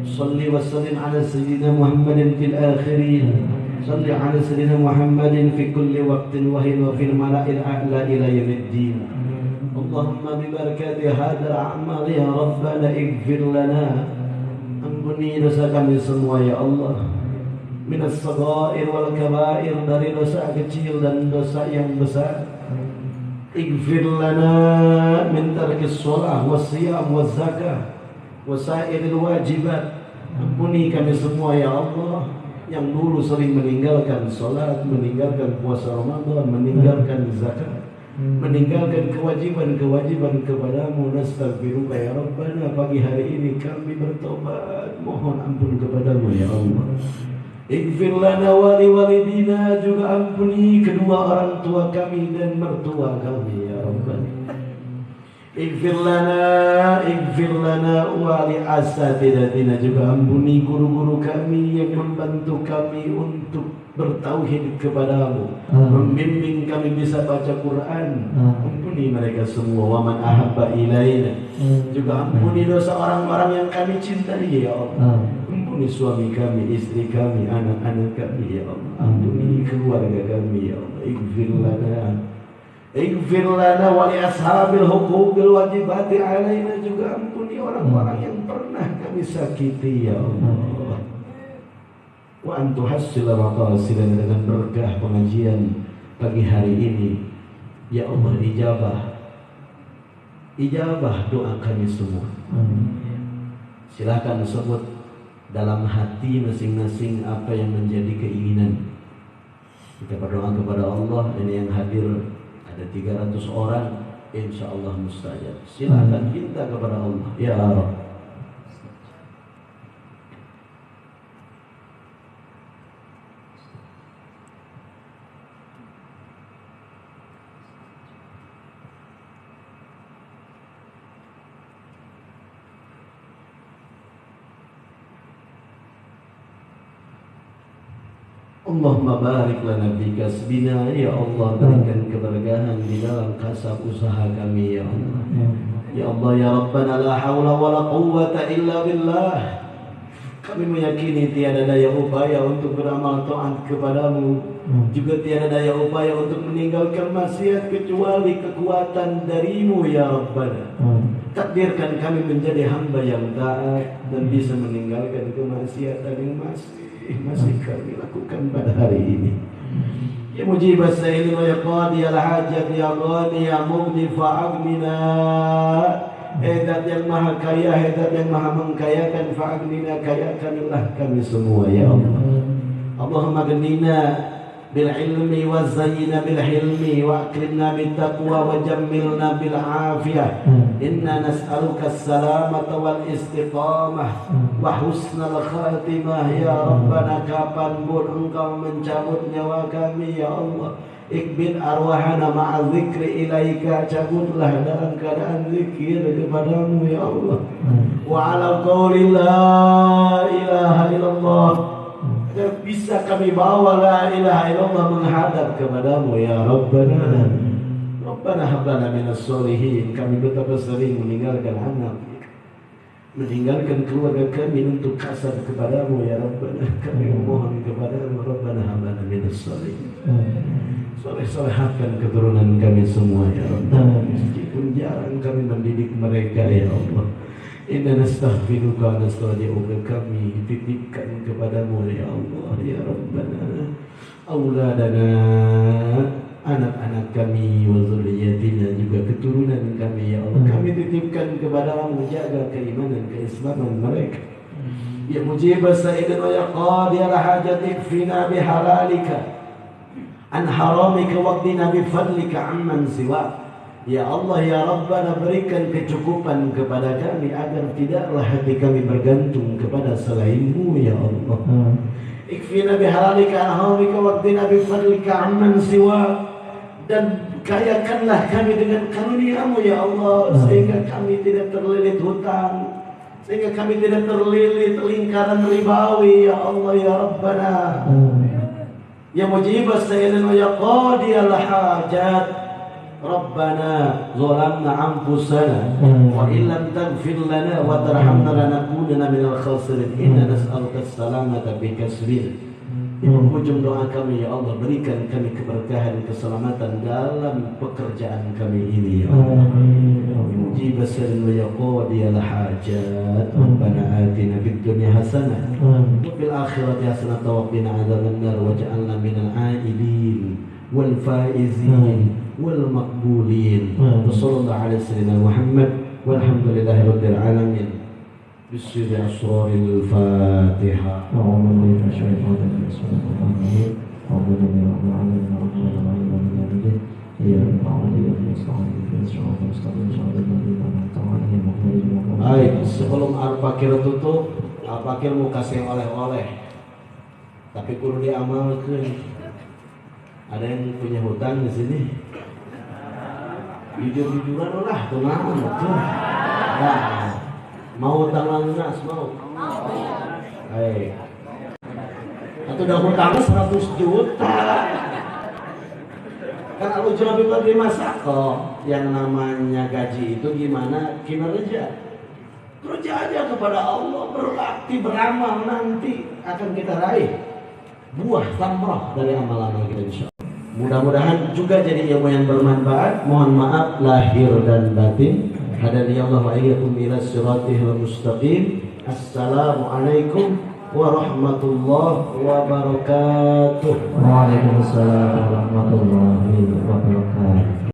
A: صل وسلم على سيدنا محمد في الآخرين salli ala sayyidina Muhammadin fi kulli waqtin wa fil mala'il a'la ila yaumiddin. Allahumma bi barakati hadzal a'mal ya rabbana ighfir lana, ampuni dosa kami semua ya Allah, minas saghair wal kabair, dari dosa kecil dan dosa yang besar. Ighfir lana min tarkis shalah was siyam was zakah wa sairil wajibat. Ampuni kami semua ya Allah yang dulu sering meninggalkan salat, meninggalkan puasa Ramadan, meninggalkan zakat, meninggalkan kewajiban-kewajiban kepadamu. Nastaghfiruka ya Rabbana, pagi hari ini kami bertobat, mohon ampun kepadamu ya Allah. Ighfir lana wa liwalidina, juga ampuni kedua orang tua kami dan mertua kami ya Rabbana. Ighfir lana wa li asatidatina, juga ampuni guru-guru kami yang membantu kami untuk bertauhid kepadamu, membimbing kami bisa baca Quran. Ampuni mereka semua. Wa man ahabba ilaina, juga ampuni dosa orang-orang yang kami cintai ya Allah. Ampuni suami kami, istri kami, anak-anak kami ya Allah. Ampuni keluarga kami ya Allah. Ighfir lana wa li ashabil huquqil wajibati alaina, juga ampuni orang-orang yang pernah kami sakiti ya Allah. Wa antuhassila maqasidana, dengan berkah pengajian pagi hari ini ya Allah, ijabah doa kami semua. Silakan sebut dalam hati masing-masing apa yang menjadi keinginan. Kita berdoa kepada Allah. Ini yang hadir ada 300 orang, insya Allah mustajab. Silakan minta kepada Allah ya Rabb. Allahumma barik lana fi kasbina ya Allah, berikan keberkahan di dalam kasab usaha kami ya Allah. Ya Allah ya Rabbana, la haula wa la quwwata illa billah. Kami meyakini tiada daya upaya untuk beramal taat kepadamu, juga tiada daya upaya untuk meninggalkan maksiat kecuali kekuatan darimu ya Rabbana. Takdirkan kami menjadi hamba yang taat dan bisa meninggalkan kemaksiatan yang masih kami lakukan pada hari ini. Ya mujibas sa'ilin wa ya qadiyal hajat ya ghani ya mughni fa'aghnina. Hedat yang maha kaya, hedat yang maha mengkayakan, fa'aghnina, kayakanlah kami semua ya Allah. Allahumma ghnina bil ilmi wa zayyina bil hilmi wa akrimna bit taqwa wa jammilna bil afiyah. Inna nas'aluka as-salamata wal istiqamah wa husnal khatimah ya Rabbana. Kapanpun engkau mencabut nyawa kami ya Allah, ikbid arwahana ma'a zikri ilaika, cabutlah dalam keadaan zikir kepadamu ya Allah. Wa ala qawli la ilaha illallah, agar bisa kami bawa la ilaha illallah menghadap kepadamu ya Rabbana. Rabbana hablana minas solihin, kami betapa sering meninggalkan anak, meninggalkan keluarga kami untuk kasar kepadamu ya Rabbana. Kami memohon kepadamu Rabbana hablana minas solihin, soleh-solehkan keturunan kami semua ya Rabbana. Meskipun jarang kami mendidik mereka ya Allah. Inna nastaghfiruka wa nasta'di'uka, kami titipkan kepadamu ya Allah ya Rabbana. Auladana, anak-anak kami, wa zurriyatina, juga keturunan kami ya Allah, kami titipkan kepadamu, jaga keimanan, keislaman mereka. Ya mujibah sa'idin wa ya qadiyal hajat, ikfina bihalalika an haramika waqdina bifadlika amman siwa. Ya Allah ya Rabbana, berikan kecukupan kepada kami agar tidaklah hati kami bergantung kepada selainmu ya Allah. Ikfina bihalalika an haramika waqdina bifadlika amman siwa, dan kayakanlah kami dengan karunia-Mu ya Allah, sehingga kami tidak terlilit hutang, sehingga kami tidak terlilit lingkaran ribawi ya Allah ya Rabbana. Ya mujibah sayyidina ya qadiyal hajat, Rabbana zalamna anfusana wa illam taghfir lana wa tarhamna lanakunanna minal khasirin. Inna nas'aluka as-salamata bi kasbina Di penghujung doa kami ya Allah, berikan kami keberkahan, keselamatan dalam pekerjaan kami ini ya Allah. Mujib sirrin wa yaqdi al hajat. Rabbana atina fid dunya hasanah wa fil akhirati hasanah wa qina adzabannar waj'alna minal aidin wal faizin wal maqbulin. Wassallallahu ala sayyidina Muhammad walhamdulillahi rabbil alamin. بسم أسرار الفاتحة. أعوذ بالله من الشيطان الرجيم. أعوذ بالله رب العالمين الرحمن الرحيم مالك يوم الدين إياك نعبد وإياك نستعين اهدنا الصراط المستقيم صراط الذين أنعمت عليهم غير المغضوب عليهم. Sebelum Al-Fakir tutup, Al-Fakir mau kasih oleh-oleh, tapi kudu diamalkan. Ada yang punya hutang di sini? Jujur-jujuran lah, tuh naon tuh. Nah, mau hutang lunas mau? Baik. Atau udah hutangnya 100 juta. Kan kalau jual beli masak kok, yang namanya gaji itu gimana kinerja? Kerja aja kepada Allah, berbakti, beramal, nanti akan kita raih buah samrah dari amal-amal kita insya Allah. Mudah-mudahan juga jadi ilmu yang bermanfaat. Mohon maaf lahir dan batin. Hadani Allah wa iyyakum ila siratil mustaqim. Assalamualaikum warahmatullahi wabarakatuh. Waalaikumsalam warahmatullahi